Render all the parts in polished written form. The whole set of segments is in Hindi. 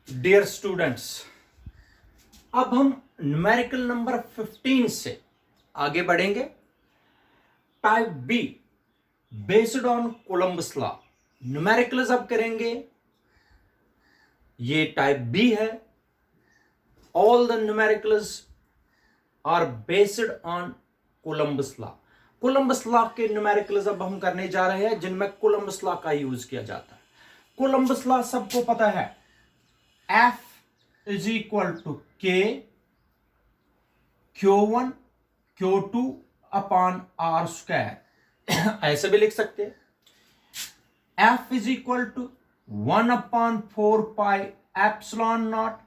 डियर स्टूडेंट्स, अब हम न्यूमेरिकल नंबर 15 से आगे बढ़ेंगे। Type B based on Coulomb's law numericals अब करेंगे। ये टाइप बी है। All the numericals are based on Coulomb's law. Coulomb's law के न्यूमेरिकल्स अब हम करने जा रहे हैं जिनमें कोलंबस लॉ का यूज किया जाता है। कोलंबस लॉ सबको पता है, F इज इक्वल टू के Q1 Q2 upon R square. ऐसे भी लिख सकते हैं, F is equal to 1/4 pi epsilon naught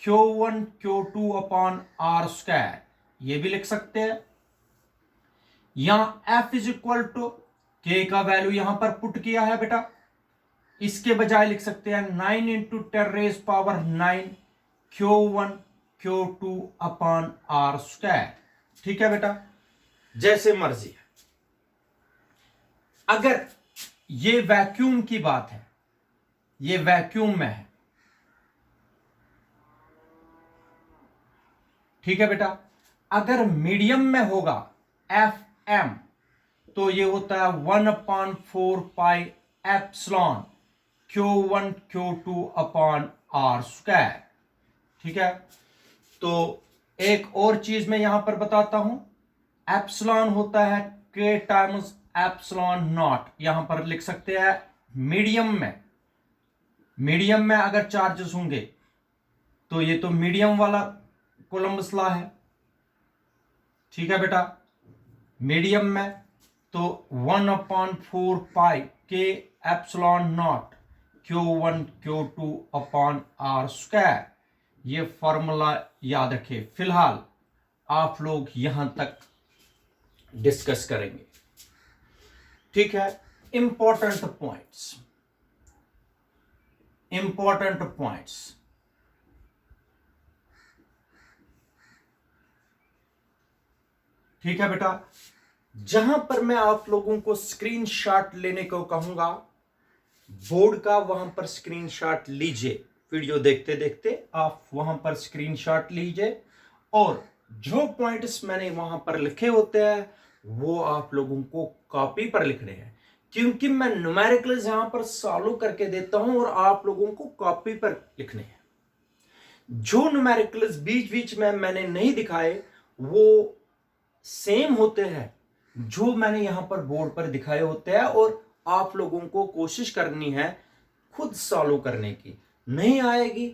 Q1 Q2 upon R square. ये भी लिख सकते हैं। यहां F इज इक्वल टू के का वैल्यू यहां पर पुट किया है बेटा, इसके बजाय लिख सकते हैं 9 into 10⁻⁹ Q1 Q2 upon R square. ठीक है बेटा, जैसे मर्जी है। अगर ये वैक्यूम की बात है, ये वैक्यूम में है, ठीक है बेटा। अगर मीडियम में होगा FM तो ये होता है 1/4 pi epsilon Q1 Q2 upon R square. ठीक है, तो एक और चीज मैं यहां पर बताता हूं, एप्सिलॉन होता है K टाइम्स एप्सिलॉन नॉट। यहां पर लिख सकते हैं मीडियम में अगर चार्जेस होंगे तो ये तो मीडियम वाला कोलंबस लॉ है। ठीक है बेटा, मीडियम में तो 1/4 पाई के epsilon naught Q1 Q2 upon R square. ये फॉर्मूला याद रखें। फिलहाल आप लोग यहां तक डिस्कस करेंगे। ठीक है, इंपॉर्टेंट पॉइंट्स। ठीक है बेटा, जहां पर मैं आप लोगों को स्क्रीनशॉट लेने को कहूंगा बोर्ड का, वहां पर स्क्रीनशॉट लीजिए। वीडियो देखते देखते आप वहां पर स्क्रीनशॉट लीजिए और जो पॉइंट्स मैंने वहां पर लिखे होते हैं वो आप लोगों को कॉपी पर लिखने हैं, क्योंकि मैं न्यूमेरिकल्स यहां पर सॉल्व करके देता हूं और आप लोगों को कॉपी पर लिखने हैं। जो न्यूमेरिकल्स बीच बीच में मैंने नहीं दिखाए वो सेम होते हैं जो मैंने यहां पर बोर्ड पर दिखाए होते हैं, और आप लोगों को कोशिश करनी है खुद सॉल्व करने की। नहीं आएगी,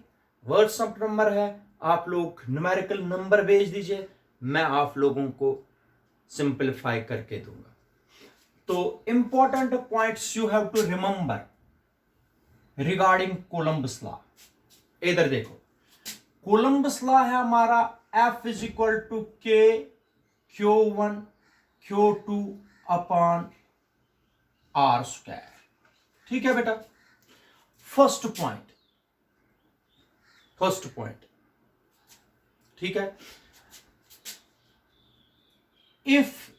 व्हाट्सएप नंबर है, आप लोग न्यूमेरिकल नंबर भेज दीजिए, मैं आप लोगों को सिंपलीफाई करके दूंगा। तो important points you have to remember regarding Coulomb's law. इधर देखो, कोलंबस लॉ है हमारा F इज इक्वल टू के Q1 Q2 upon R square. ठीक है बेटा, फर्स्ट पॉइंट। ठीक है, if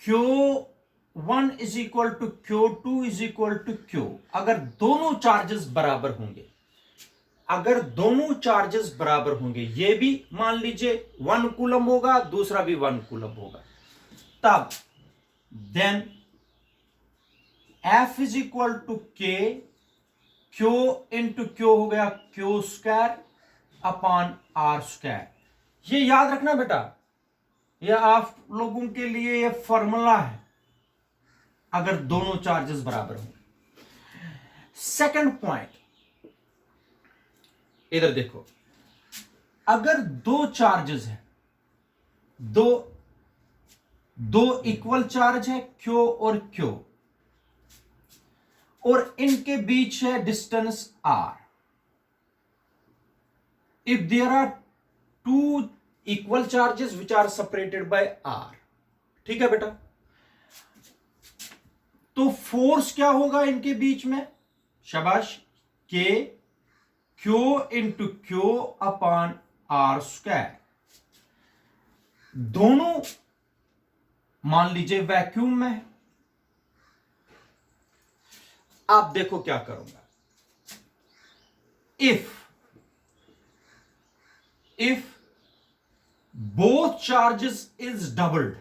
Q1 is equal to Q2 is equal to Q, अगर दोनों चार्जेस बराबर होंगे, ये भी मान लीजिए 1 कूलम होगा, दूसरा भी 1 कूलम होगा, तब then F is equal to K Q into Q हो गया Q square upon R square. ये याद रखना बेटा, ये आप लोगों के लिए ये फॉर्मूला है अगर दोनों चार्जेस बराबर हों। सेकंड पॉइंट, इधर देखो, अगर दो चार्जेस हैं, दो इक्वल चार्ज है Q और Q, और इनके बीच है distance R। If there are two equal charges which are separated by R, ठीक है बेटा, तो फोर्स क्या होगा इनके बीच में? शाबाश, K Q into Q upon R square. दोनों मान लीजिए वैक्यूम में है। आप देखो क्या करूंगा, if both charges is doubled,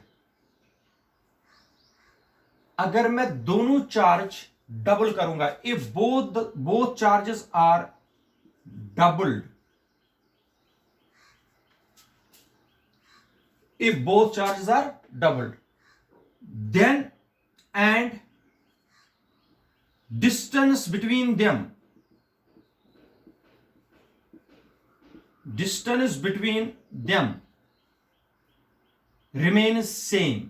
अगर मैं दोनों चार्ज डबल करूंगा, if both charges are doubled, if both charges are doubled, then and distance between them remains same.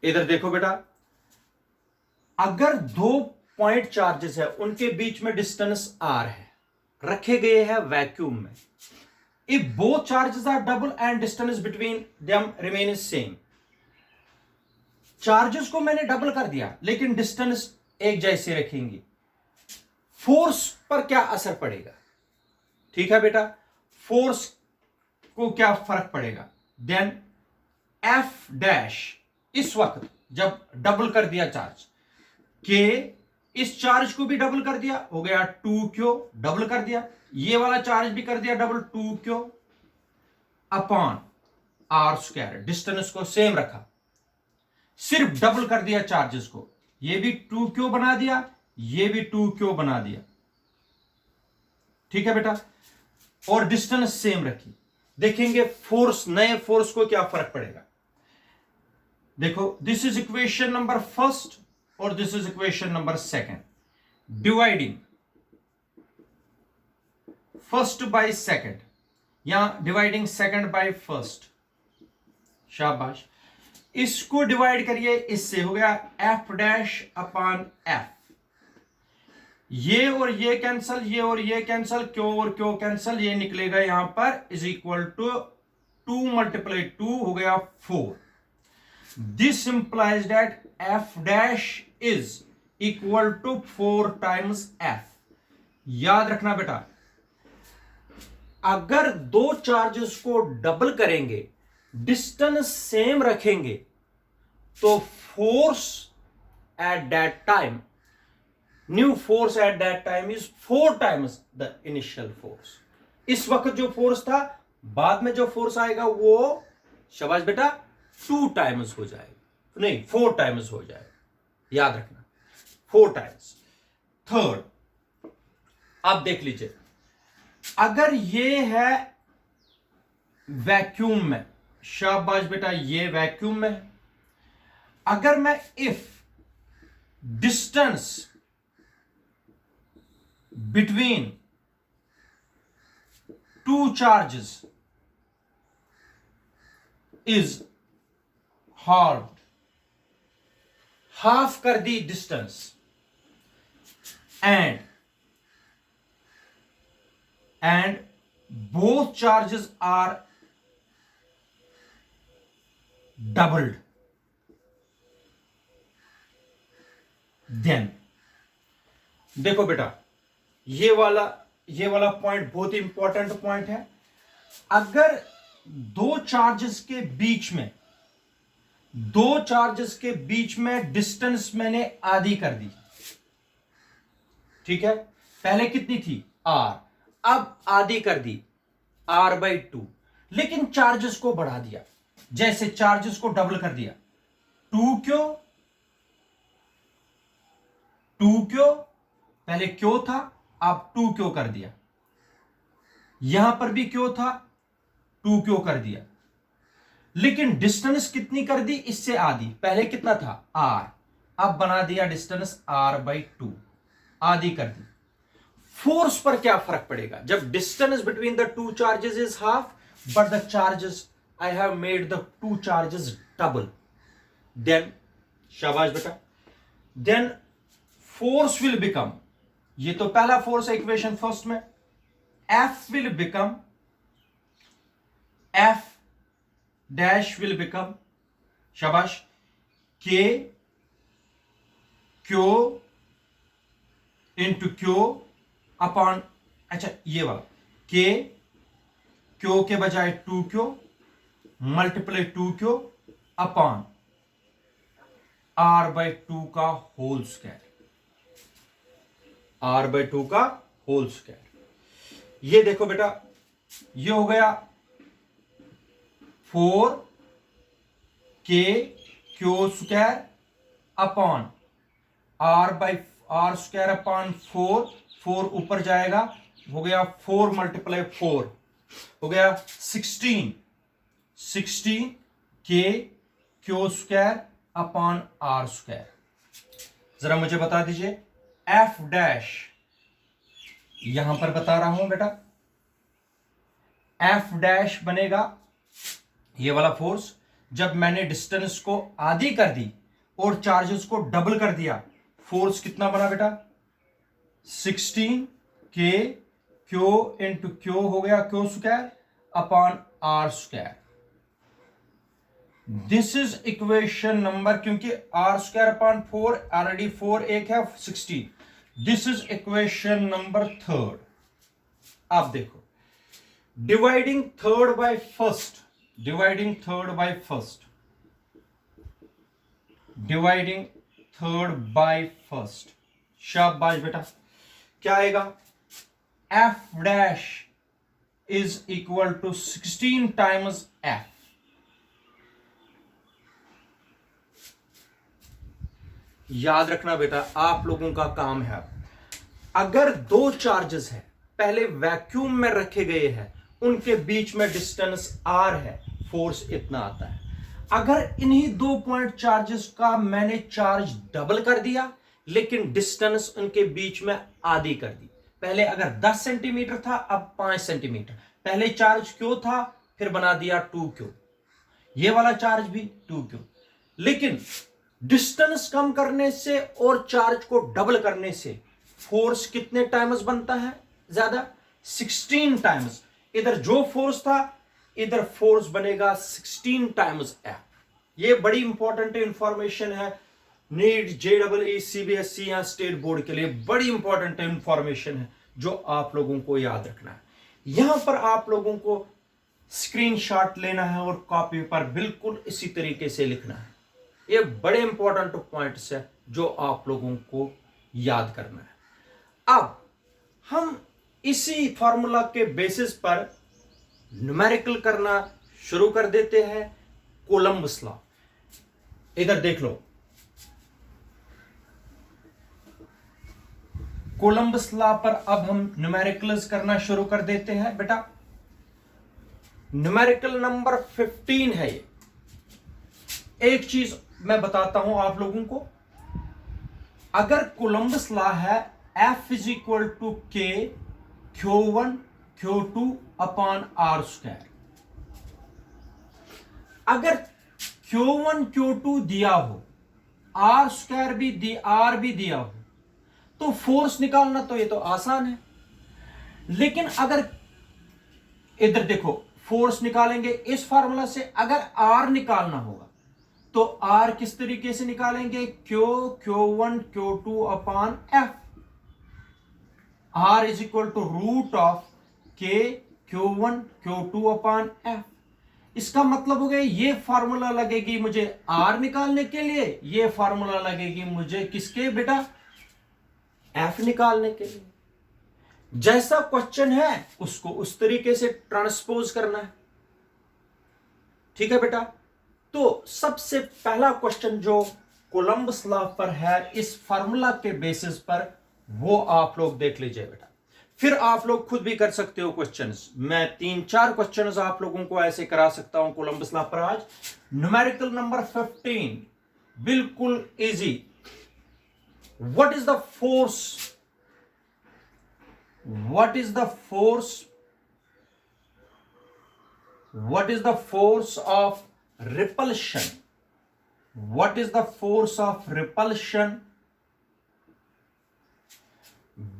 इधर देखो बेटा, अगर दो पॉइंट चार्जेस है, उनके बीच में डिस्टेंस r है, रखे गए हैं वैक्यूम में, if both charges are double and distance between them remains same, charges को मैंने डबल कर दिया लेकिन डिस्टेंस एक जैसे रखेंगे, फोर्स पर क्या असर पड़ेगा? ठीक है बेटा, फोर्स को क्या फर्क पड़ेगा? देन एफ डैश, इस वक्त जब डबल कर दिया चार्ज के, इस चार्ज को भी डबल कर दिया, हो गया 2q, डबल कर दिया, ये वाला चार्ज भी कर दिया double, 2q upon R square, distance को सेम रखा, सिर्फ डबल कर दिया चार्जेस को, ये भी 2q बना दिया, ये भी 2q बना दिया, ठीक है बेटा, और डिस्टेंस सेम रखी। देखेंगे फोर्स, नए फोर्स को क्या फर्क पड़ेगा। देखो, this is equation number first और this is equation number second, dividing first by second, यहां डिवाइडिंग सेकंड बाय फर्स्ट, शाबाश, इसको डिवाइड करिए इससे, हो गया एफ डैश अपॉन एफ, ये और ये कैंसल, ये और ये कैंसल, क्यू और क्यू कैंसल, ये निकलेगा यहां पर इज इक्वल टू 2 मल्टीप्लाई 2, हो गया 4। This implies that F dash is equal to 4 times F. याद रखना बेटा, अगर दो चार्जेस को डबल करेंगे, डिस्टेंस सेम रखेंगे, तो force at that time, new force at that time is 4 times the initial force. इस वक्त जो फोर्स था, बाद में जो फोर्स आएगा वो, शाबाश बेटा, 2 टाइम्स हो जाएगा, नहीं 4 टाइम्स हो जाएगा, याद रखना 4 टाइम्स। थर्ड, अब देख लीजिए, अगर ये है वैक्यूम में, शाबाश बेटा, ये वैक्यूम में, अगर मैं if distance between 2 charges is half कर दी distance, and both charges are doubled, then देखो बेटा, ये वाला पॉइंट बहुत ही इंपॉर्टेंट पॉइंट है। अगर दो चार्जेस के बीच में डिस्टेंस मैंने आधी कर दी, ठीक है, पहले कितनी थी r, अब आधी कर दी r/2, लेकिन चार्जेस को बढ़ा दिया, जैसे चार्जेस को डबल कर दिया, 2q, पहले क्यों था, अब 2q कर दिया, यहां पर भी क्यों था, 2q कर दिया, लेकिन डिस्टेंस कितनी कर दी, इससे आधी, पहले कितना था r, अब बना दिया डिस्टेंस r/2, आधी कर दी। फोर्स पर क्या फर्क पड़ेगा, जब distance between the 2 charges is half, but the charges I have made the 2 charges double, then शाबाश बेटा, देन फोर्स विल बिकम, ये तो पहला फोर्स है इक्वेशन फर्स्ट में, F will become, F dash will become, शाबाश, K Q into Q upon, अच्छा ये वाला K Q के बजाय 2Q multiply 2Q upon r/2 का होल स्क्वायर, r/2 का होल स्क्वायर। ये देखो बेटा, ये हो गया 4k square upon r square upon 4 ऊपर जाएगा, हो गया 4 × 4 हो गया 16 k square upon r square. जरा मुझे बता दीजिए f डैश, यहां पर बता रहा हूं बेटा, f डैश बनेगा ये वाला फोर्स, जब मैंने डिस्टेंस को आधी कर दी और चार्जेस को डबल कर दिया, फोर्स कितना बना बेटा, 16k क्यू इंटू क्यू हो गया Q square upon r square. This is equation number, क्योंकि r स्क्वायर अपॉन 4 ऑलरेडी 4 एक है 16। This is equation number 3। आप देखो, dividing third by first, dividing third by first, dividing third by first, शाबाश बेटा। क्या आएगा, f dash is equal to 16 times f। याद रखना बेटा, आप लोगों का काम है, अगर दो चार्जेस है पहले वैक्यूम में रखे गए हैं, उनके बीच में डिस्टेंस r है, फोर्स इतना आता है। अगर इन्हीं 2 पॉइंट चार्जेस का मैंने चार्ज डबल कर दिया लेकिन डिस्टेंस उनके बीच में आधी कर दी, पहले अगर 10 सेंटीमीटर था अब 5 सेंटीमीटर, पहले चार्ज क्यों था फिर बना दिया 2q, ये वाला चार्ज भी 2q, लेकिन डिस्टेंस कम करने से और चार्ज को डबल करने से फोर्स कितने टाइम्स बनता है, ज्यादा, 16 टाइम्स। इधर जो फोर्स था इधर फोर्स बनेगा 16 टाइम्स f। ये बड़ी इंपॉर्टेंट इंफॉर्मेशन है, नीट JEE CBSE या स्टेट बोर्ड के लिए बड़ी इंपॉर्टेंट इंफॉर्मेशन है जो आप लोगों को याद रखना है। यहां पर आप लोगों को स्क्रीनशॉट लेना है और कॉपी पर बिल्कुल इसी तरीके से लिखना है। ये बड़े इंपॉर्टेंट पॉइंट्स है जो आप लोगों को याद करना है। अब हम इसी फॉर्मूला के बेसिस पर न्यूमेरिकल करना शुरू कर देते हैं। कोलंबस लॉ, इधर देख लो, कोलंबस लॉ पर अब हम न्यूमेरिकल्स करना शुरू कर देते हैं बेटा। न्यूमेरिकल नंबर 15 है ये। एक चीज मैं बताता हूं आप लोगों को, अगर कोलंबस लॉ है F is equal to K Q1 Q2 upon R square, अगर Q1 Q2 दिया हो, R स्क्वायर भी R भी दिया हो, तो फोर्स निकालना तो ये तो आसान है। लेकिन अगर इधर देखो, फोर्स निकालेंगे इस फार्मूला से, अगर R निकालना होगा तो R किस तरीके से निकालेंगे, Q1 Q2 upon F। R is equal to root of K Q1 Q2 upon F। इसका मतलब हो गया ये फार्मूला लगेगी मुझे R निकालने के लिए, ये फार्मूला लगेगी मुझे किसके बेटा, F निकालने के लिए। जैसा क्वेश्चन है उसको उस तरीके से ट्रांसपोज करना है, ठीक है बेटा। तो सबसे पहला क्वेश्चन जो कोलंबस लॉ पर है इस फार्मूला के बेसिस पर, वो आप लोग देख लीजिए बेटा। फिर आप लोग खुद भी कर सकते हो क्वेश्चंस, मैं 3-4 क्वेश्चंस आप लोगों को ऐसे करा सकता हूं कोलंबस लॉ पर आज। न्यूमेरिकल नंबर 15 बिल्कुल easy. What is the force, what is the force, what is the force of repulsion, what is the force of repulsion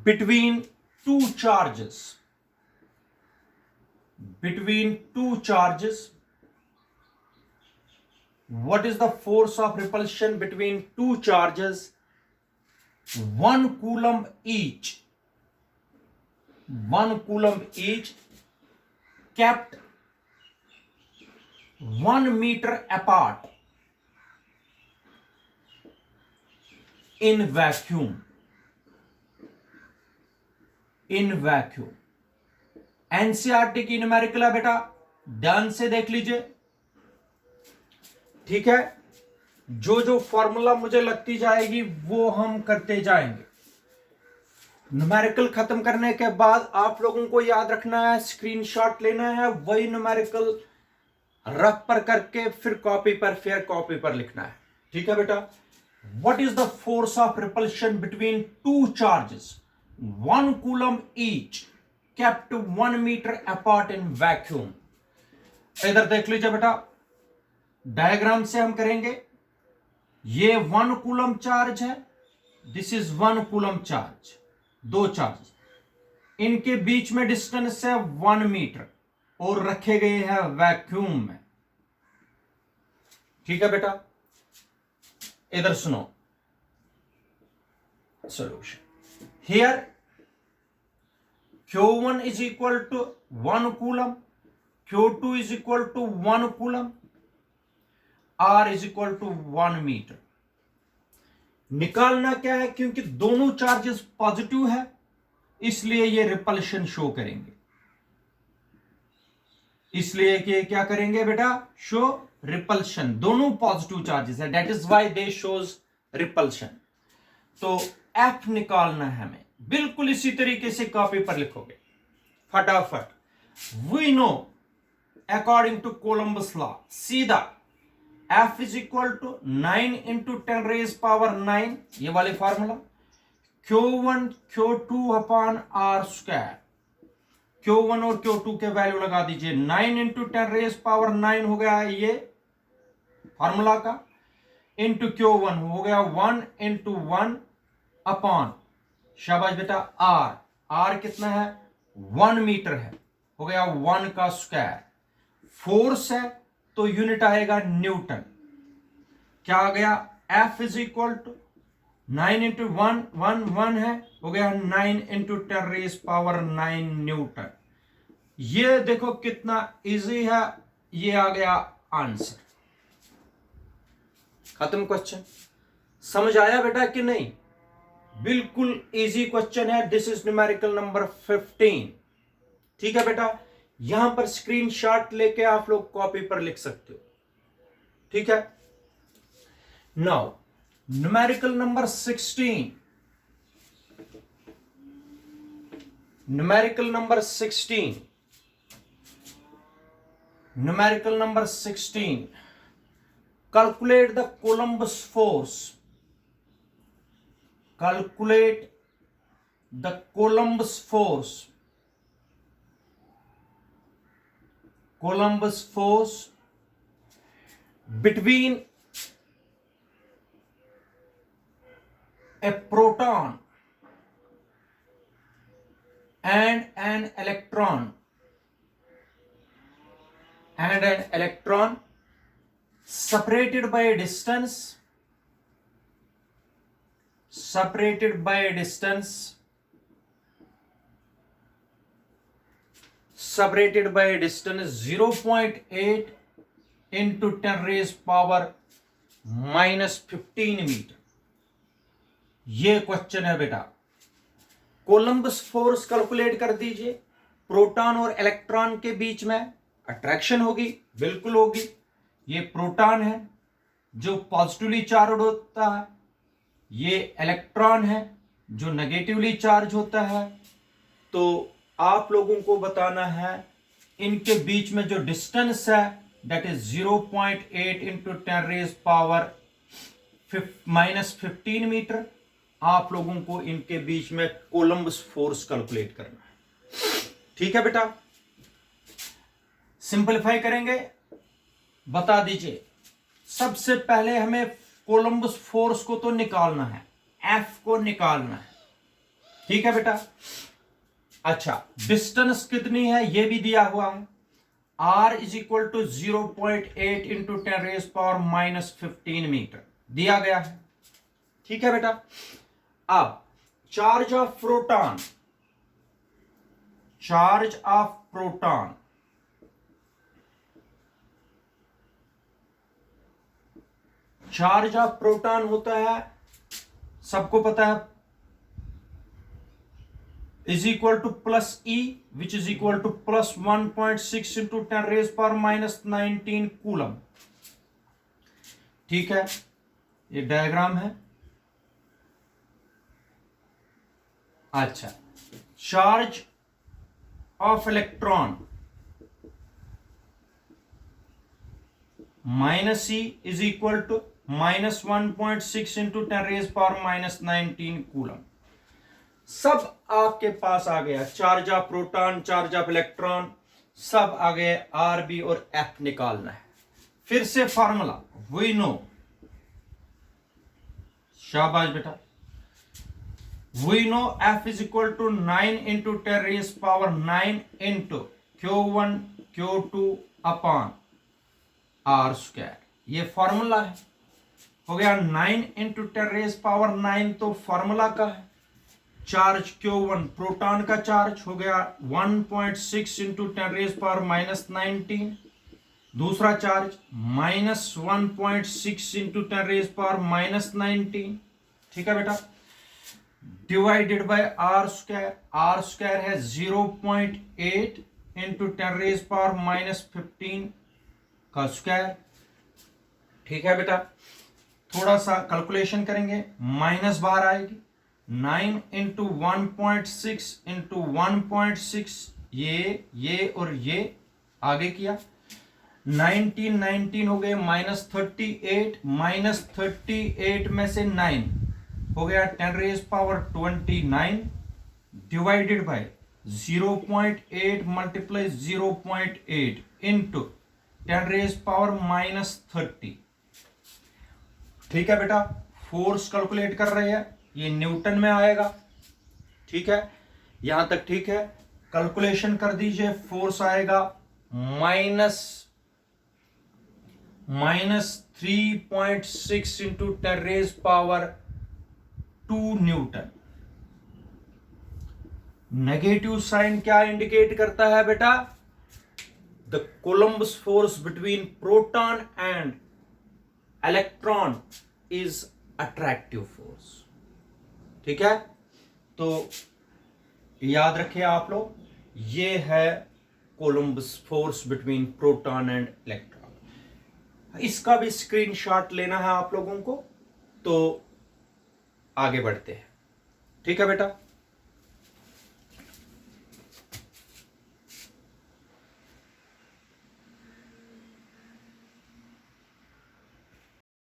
between two charges, between two charges, what is the force of repulsion between two charges, 1 coulomb each, 1 coulomb each, kept 1 meter apart, in vacuum, in vacuum. NCERT की न्यूमेरिकल है बेटा, ध्यान से देख लीजिए, ठीक है। जो जो फॉर्मूला मुझे लगती जाएगी वो हम करते जाएंगे। न्यूमेरिकल खत्म करने के बाद आप लोगों को याद रखना है, स्क्रीनशॉट लेना है, वही न्यूमेरिकल रफ पर करके फिर कॉपी पर, फिर कॉपी पर लिखना है, ठीक है बेटा। What is the force of repulsion between two charges 1 coulomb each kept 1 metre apart in vacuum. इधर देख लीजिए बेटा, डायग्राम से हम करेंगे। ये 1 कूलम चार्ज है, दिस इज 1 कूलम चार्ज, दो चार्ज, इनके बीच में डिस्टेंस है 1 मीटर और रखे गए हैं वैक्यूम में, ठीक है बेटा। इधर सुनो solution. Here Q1 is equal to 1 coulomb, Q2 is equal to 1 coulomb, R is equal to 1 metre. निकालना क्या है, क्योंकि दोनों चार्जेस पॉजिटिव है इसलिए ये रिपल्शन शो करेंगे, इसलिए कि क्या करेंगे बेटा, शो रिपल्शन। दोनों पॉजिटिव चार्जेस है, that is why they shows repulsion. तो F निकालना है हमें, बिल्कुल इसी तरीके से कॉपी पर लिखोगे फटाफट। We know according to Coulomb's law, सीधा F is equal to 9 into 10 raise power 9, ये वाले formula, Q1 Q2 upon R square. Q1 और Q2 के वैल्यू लगा दीजिए, 9 इंटू 10 रेज पावर 9 हो गया ये फॉर्मूला का, इंटू Q1 हो गया 1 इंटू 1 अपॉन, शाबाश बेटा, R कितना है, 1 मीटर है, हो गया 1 का स्क्वायर। फोर्स है तो यूनिट आएगा न्यूटन। क्या आ गया, F is equal to 9 into 1 1 है, हो गया 9 इंटू 10 रेज पावर 9 न्यूटन। ये देखो कितना इजी है, ये आ गया आंसर। खत्म क्वेश्चन। समझ आया बेटा कि नहीं? बिल्कुल इजी क्वेश्चन है। दिस इज न्यूमेरिकल नंबर 15, ठीक है बेटा। यहां पर स्क्रीनशॉट लेके आप लोग कॉपी पर लिख सकते हो, ठीक है। Now numerical number 16, numerical number 16, numerical number 16, calculate the Columbus force, calculate the Columbus force, Columbus force between a proton and an electron, separated by a distance, separated by a distance, separated by a distance 0.8 into 10 raised power minus 15 metre. ये क्वेश्चन है बेटा। कोलंबस फोर्स कैलकुलेट कर दीजिए। प्रोटॉन और इलेक्ट्रॉन के बीच में अट्रैक्शन होगी, बिल्कुल होगी। ये प्रोटॉन है जो पॉजिटिवली चार्ज होता है, ये इलेक्ट्रॉन है जो नेगेटिवली चार्ज होता है। तो आप लोगों को बताना है इनके बीच में जो डिस्टेंस है that is 0.8 into 10 raise power minus 15 metre. आप लोगों को इनके बीच में कोलंबस फोर्स कैलकुलेट करना है, ठीक है बेटा। सिंपलीफाई करेंगे, बता दीजिए। सबसे पहले हमें कोलंबस फोर्स को तो निकालना है, एफ को निकालना है, ठीक है बेटा। अच्छा, डिस्टेंस कितनी है ये भी दिया हुआ है, r is equal to 0.8 into 10 raise power minus 15 metre दिया गया है, ठीक है बेटा। अब charge of proton, charge of proton, charge of proton होता है सबको पता है, is equal to plus E which is equal to plus 1.6 into 10⁻⁻19 coulomb. ठीक है, ये डायग्राम है। अच्छा, charge of electron minus E is equal to -1.6 into 10⁻⁻19 coulomb. सब आपके पास आ गया, charge of proton, charge of electron, सब आ गए। आर बी और एफ निकालना है। फिर से फॉर्मूला वी नो, शाबाश बेटा, we know F is equal to 9 into 10⁻9 into Q1 Q2 upon R square. ये फॉर्मूला है, हो गया 9 इंटू 10⁻9 तो फॉर्मूला का है। चार्ज Q1 प्रोटॉन का चार्ज हो गया 1.6 इंटू 10⁻19। दूसरा चार्ज -1.6 इंटू 10⁻19। ठीक है बेटा, divided by R square. R square है 0.8 इंटू 10⁻15 का स्क्वायर। ठीक है बेटा, थोड़ा सा कैलकुलेशन करेंगे, माइनस बाहर आएगी। 9 इंटू 1.6 इंटू 1.6, ये और ये आगे किया, 19 हो गए, -38 में से 9 हो गया 10⁻29 डिवाइडेड बाय 0.8 मल्टीप्लाई 0.8 इंटू 10⁻30। ठीक है बेटा, फोर्स कैलकुलेट कर रहे हैं, ये न्यूटन में आएगा। ठीक है, यहां तक ठीक है। कैलकुलेशन कर दीजिए, फोर्स आएगा -3.6 इंटू 10⁻2 न्यूटन। नेगेटिव साइन क्या इंडिकेट करता है बेटा? The Columbus force between proton and electron is attractive force. ठीक है, तो याद रखिए आप लोग, ये है Columbus force between proton and electron. इसका भी स्क्रीनशॉट लेना है आप लोगों को, तो आगे बढ़ते हैं। ठीक है बेटा।